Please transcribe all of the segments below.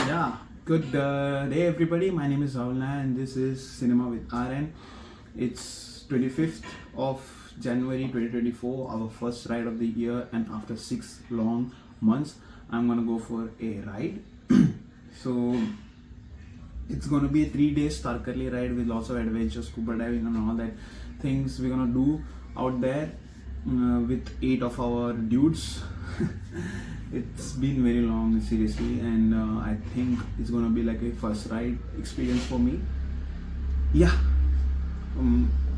Yeah, good day everybody. My name is Raul Nair and this is Cinema with RN. It's 25th of January 2024, our first ride of the year, and after 6 long months, I'm gonna go for a ride. So it's gonna be a 3 days Tarkarli ride with lots of adventures, scuba diving, and all that things we're gonna do out there with 8 of our dudes. It's been very long, seriously, and I think it's gonna be like a first ride experience for me. Yeah,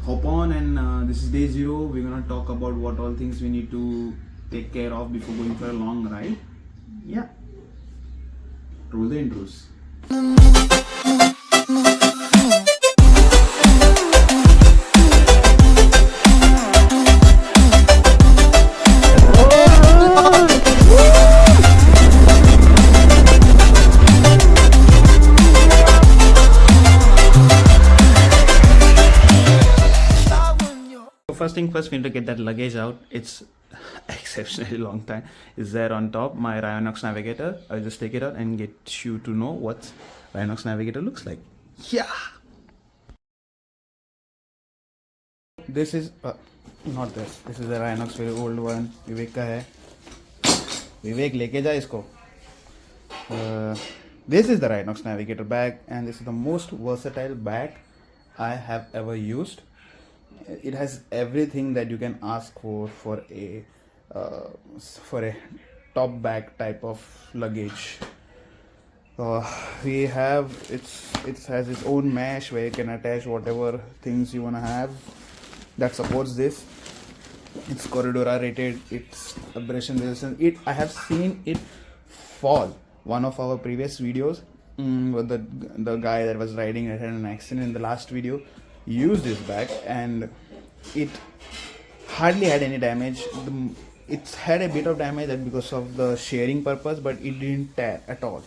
hop on, and this is day 0. We're gonna talk about what all things we need to take care of before going for a long ride. Yeah, roll the intros. First thing first, we need to get that luggage out. It's exceptionally long time. It's there on top, my Rhinox Navigator. I'll just take it out and get you to know what Rhinox Navigator looks like. Yeah! This is, not this. This is the Rhinox, very old one. Vivek ka hai. Vivek, leke ja isko. This is the Rhinox Navigator bag, and this is the most versatile bag I have ever used. It has everything that you can ask for a top bag type of luggage. We have it has its own mesh where you can attach whatever things you wanna have that supports this. It's Corridora rated. It's abrasion resistant. I have seen it fall. One of our previous videos, with the guy that was riding it had an accident in the last video, used this bag and it hardly had any damage. It's had a bit of damage because of the sharing purpose, but it didn't tear at all.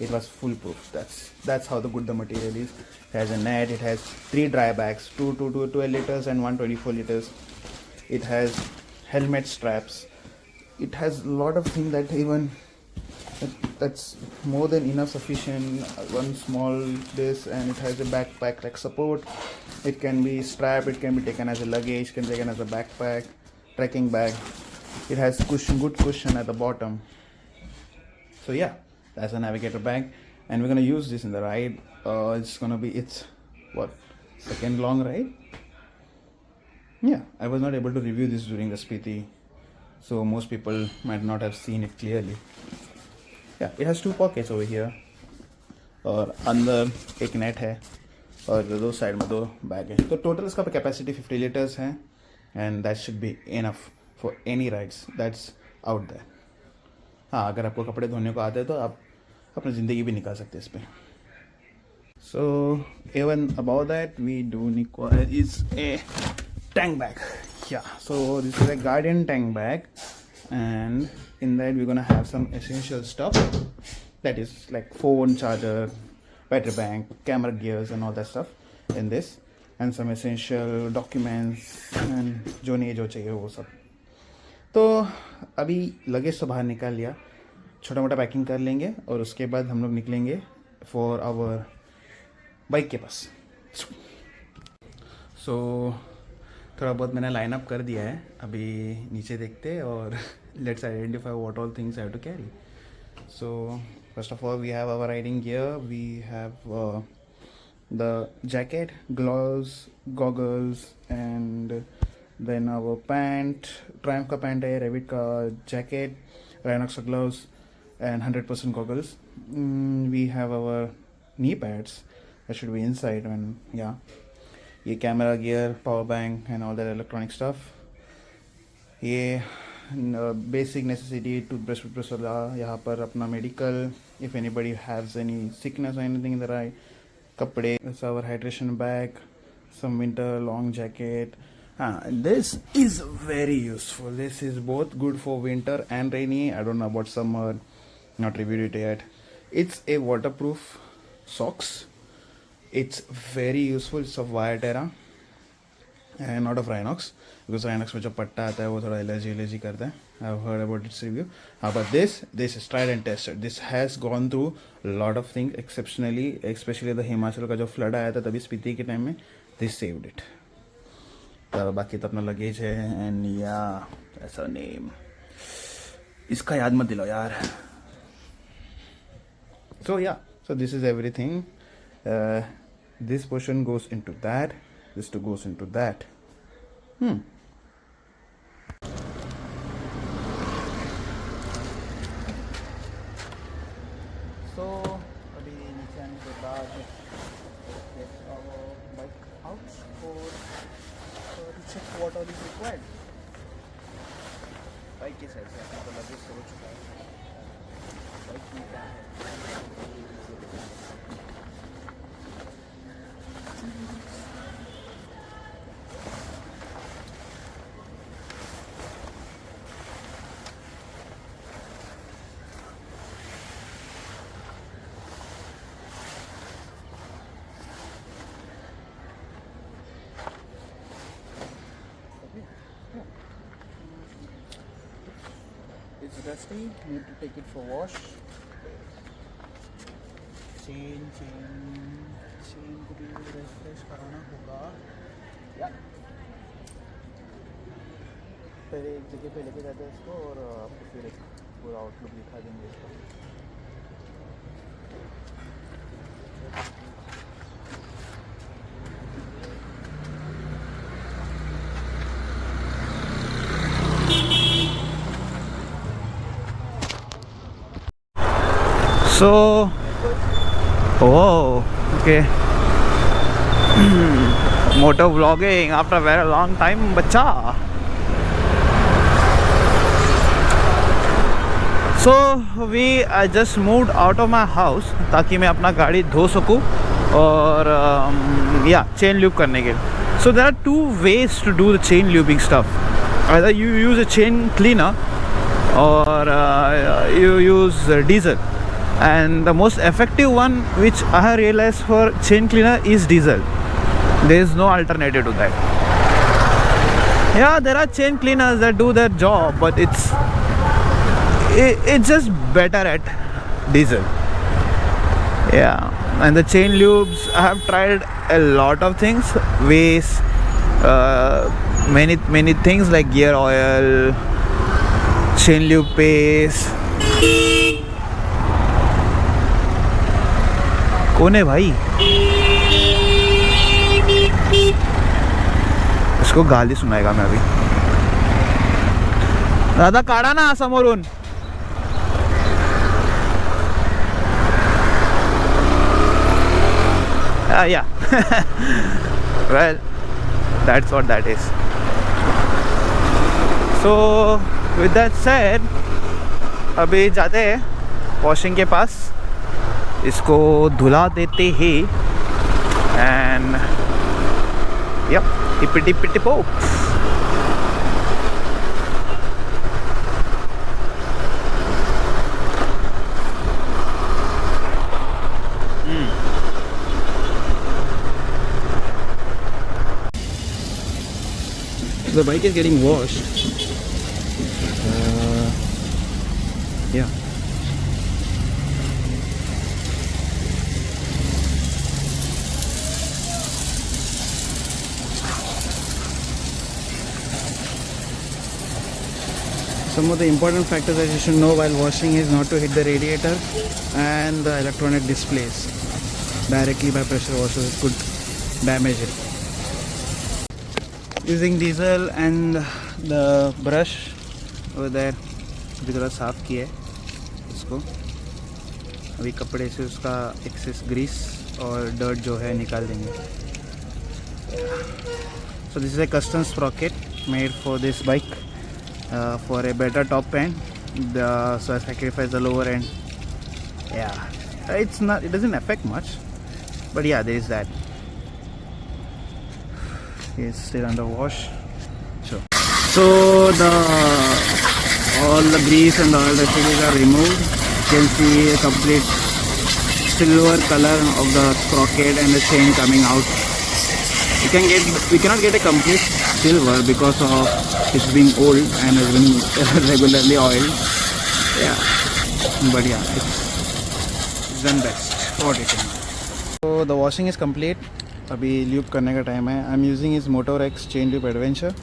It was foolproof. That's how good the material is. It has a net. It has 3 dry bags, 2 12 liters and 1 24 liters. It has helmet straps. It has a lot of things that even that's more than enough sufficient. One small this, and it has a backpack like support. It can be strapped, it can be taken as a luggage, it can be taken as a backpack, trekking bag. It has good cushion at the bottom. So yeah, that's a navigator bag, and we're gonna use this in the ride. It's second long ride. Yeah, I was not able to review this during the Spiti, so most people might not have seen it clearly. Yeah, it has 2 pockets over here, और अंदर एक net है और दो side में 2 bag है. तो total इसका कैपेसिटी 50 लीटर्स है, and that should be enough for any rides that's out there. हाँ, अगर आपको कपड़े धोने को आते हैं तो आप अपनी ज़िंदगी भी निकाल सकते हैं इस पर. So even about that we do require is a tank bag. Yeah, so this is a Guardian tank bag, and in that we're gonna have some essential stuff, that is like phone charger, battery bank, camera gears and all that stuff in this, and some essential documents and जो नहीं जो चाहिए वो सब. तो अभी luggage से बाहर निकाल लिया, छोटा मोटा पैकिंग कर लेंगे और उसके बाद हम लोग निकलेंगे फॉर आवर बाइक के पास. सो थोड़ा बहुत मैंने लाइन अप कर दिया है. अभी नीचे देखते और let's identify what all things I have to carry. So first of all we have our riding gear. We have the jacket, gloves, goggles, and then our pant. Triumph का pant है, Revit का jacket, Rynox का gloves and 100% goggles. We have our knee pads that should be inside, and yeah, ये camera gear, power bank and all that electronic stuff. ये basic necessity, toothbrush वाला, यहाँ पर अपना medical if anybody haves any sickness और anything in the ride. कपड़े, our hydration bag, some winter long jacket. हाँ, this is very useful. This is both good for winter and rainy. I don't know about summer, not reviewed it yet. It's a waterproof socks. It's very useful. It's of Viaterra and not of Rhinox, because Rhinox में जो पट्टा आता है वो थोड़ा allergy करता है. I've heard about its review. But this is tried and tested. This has gone through a lot of things exceptionally, especially the Himachal का जो flood आया था तभी स्पीति के टाइम में. This saved it. तो बाकी तो अपना लगेज है and yeah, that's our name. इसका याद मत दिलाओ यार. So yeah, so this is everything. This portion goes into that. This too goes into that. So अभी नीचे आने के बाद get our bike out for to check what all is required. Bike के साइड से अपना तो लगेज हो चुका है. बाइक में क्या है? It's dusty, need to take it for wash. Chain को भी refresh कराना होगा. Yeah. पहले एक जगह पे लेके जाते हैं इसको और आपको फिर एक पूरा आउटलुक दिखा देंगे इसका. So, oh, okay. Moto vlogging after a very long time, bacha. So I just moved out of my house ताकि मैं अपना गाड़ी धो सकूँ और chain loop करने के लिए. So there are two ways to do the chain looping stuff. Either you use a chain cleaner or you use diesel. And the most effective one which I have realized for chain cleaner is diesel. There is no alternative to that. Yeah, there are chain cleaners that do their job, but it's just better at diesel. Yeah, and the chain loops, I have tried a lot of things, ways, many things like gear oil, chain loop paste. कौन है भाई? इसको गाली सुनाएगा मैं अभी. दादा काढा ना समोरून. Yeah. Well, that's what that is. So with that said, अभी जाते हैं वॉशिंग के पास, इसको धुला देते हैं and yup tip tip tip pop. The bike is getting washed. Yeah. Some of the important factors that you should know while washing is not to hit the radiator and the electronic displays directly by pressure washers. It could damage it. Using diesel and the brush over there, अभी थोड़ा साफ किया है इसको. अभी कपड़े से उसका एक्सेस ग्रीस और डर्ट जो है निकाल देंगे. So this is a custom sprocket made for this bike. For a better top end, so I sacrifice the lower end. Yeah, it doesn't affect much, but yeah, there is that. It's still under wash. Sure. So all the grease and all the residues are removed. You can see a complete silver color of the sprocket and the chain coming out. We cannot get a complete silver because of it's being old and has been regularly oiled. Yeah, but yeah, it's done best. What it is. So the washing is complete. अभी lube करने का time है. I'm using his Motor X chain lube adventure.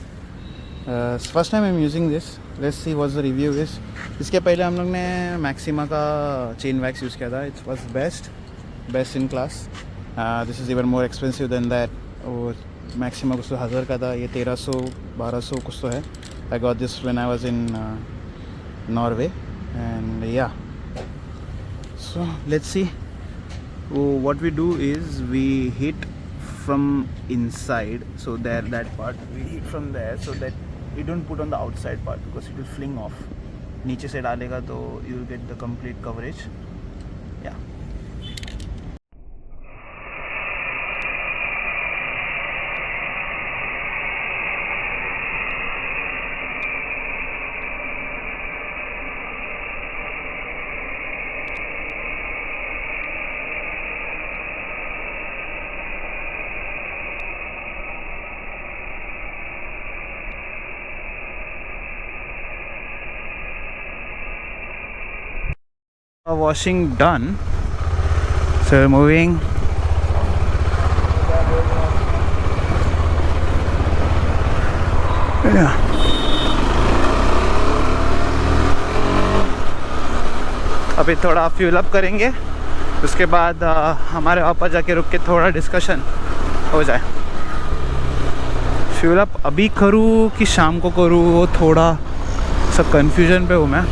First time I'm using this. Let's see what the review is. इसके पहले हम लोग ने Maxima का chain wax यूज़ किया था. It was best in class. This is even more expensive than that. और Maxima कुछ तो 1000 का था. ये 1300-1200 कुछ तो है. I got this when I was in Norway, and yeah. So let's see. What we do is we hit from inside, so that part we hit from there, so that you don't put on the outside part because it will fling off. नीचे से डालेगा तो you will get the complete coverage. Yeah. Washing done, so moving. Yeah. अभी थोड़ा fuel up करेंगे, उसके बाद हमारे वहाँ पर जाके रुक के थोड़ा डिस्कशन हो जाए. फ्यूल अप अभी करूँ कि शाम को करूँ, वो थोड़ा सब कंफ्यूजन पे हूँ मैं.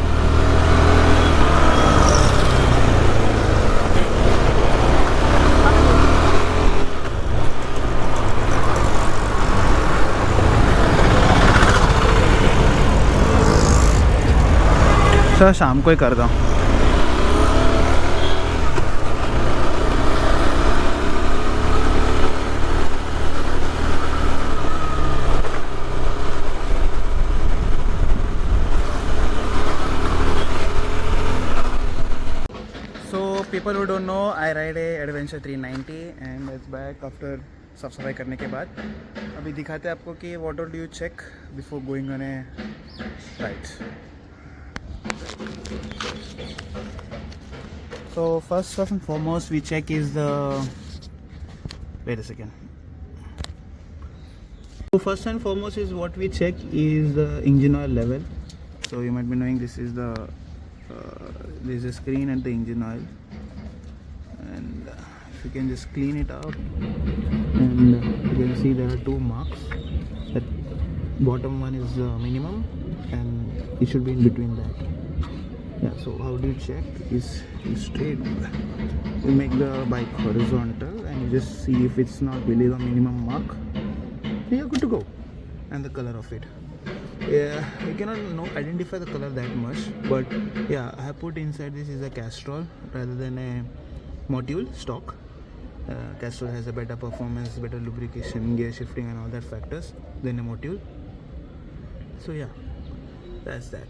सर शाम को ही कर दो. So people who don't know, I ride a Adventure 390 and it's back after साफ सफाई करने के बाद. अभी दिखाते हैं आपको कि what all do you check before going on a ride. So first and foremost we check is the, wait a second. So first and foremost is what we check is the engine oil level. So you might be knowing this is the there is a screen at the engine oil, and if you can just clean it out, and you can see there are two marks. That bottom one is minimum and it should be in between that. Yeah, so how do you check is you straight, you make the bike horizontal and you just see if it's not below the minimum mark, you're good to go. And the color of it, yeah, you cannot identify the color that much, but yeah, I have put inside this is a Castrol rather than a module stock. Castrol has a better performance, better lubrication, gear shifting and all that factors than a module. So yeah, that's that.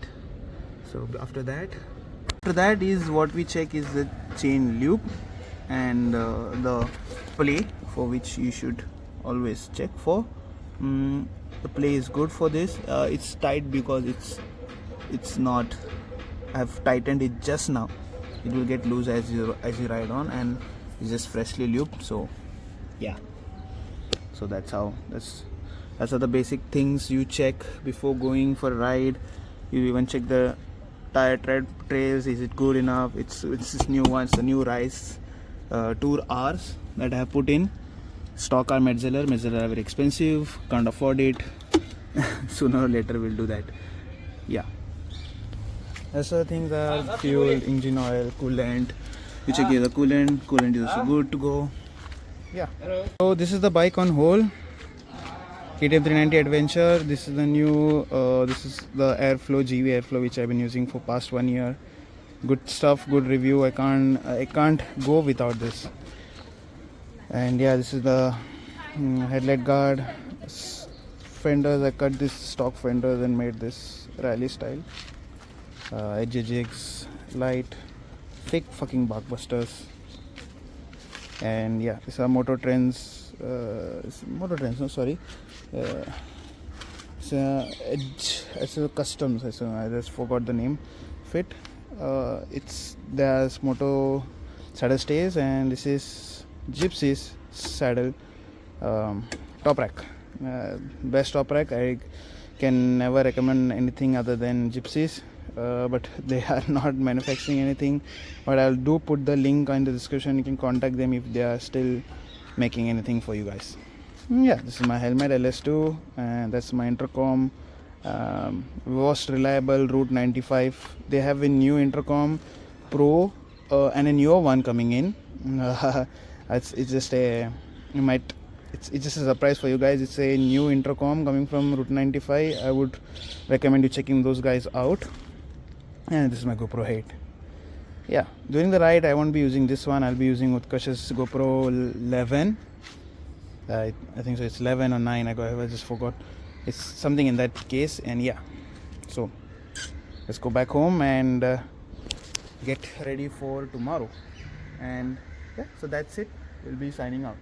So after that is what we check is the chain loop and the play, for which you should always check for. The play is good for this. It's tight because it's not, I've tightened it just now. It will get loose as you ride on, and it's just freshly lubed. So yeah, so that's how the basic things you check before going for a ride. You even check the tire tread trails, is it good enough. It's this new ones, the new Rise Tour R's that I have put in. Stock are Metzeler are very expensive, can't afford it. Sooner or later we'll do that. Yeah, as other things are fuel, engine oil, coolant. You check here the coolant is also good to go. Yeah. So this is the bike on whole, KTM 390 Adventure. This is the new this is the Airflow, GV Airflow, which I've been using for past 1 year. Good stuff, good review. I can't go without this. And yeah, this is the headlight guard, fenders. I cut this stock fenders and made this rally style. Edge jigs, light, fake fucking blockbusters. And yeah, these are Moto Trends. No, sorry. it's a customs. I just forgot the name of it. It's there's Moto saddle stays, and this is Gypsies saddle top rack. Best top rack. I can never recommend anything other than Gypsies. But they are not manufacturing anything, but I'll do put the link in the description. You can contact them if they are still making anything for you guys. Yeah, this is my helmet LS2, and that's my intercom. Most reliable Route 95. They have a new intercom Pro and a newer one coming in. It's just a you might it's just a surprise for you guys. It's a new intercom coming from Route 95. I would recommend you checking those guys out. And this is my GoPro 8. Yeah, during the ride I won't be using this one. I'll be using Utkarsh's GoPro 11. I think so. It's 11 or 9. I just forgot. It's something in that case. And yeah, so let's go back home and get ready for tomorrow. And yeah, so that's it. We'll be signing out.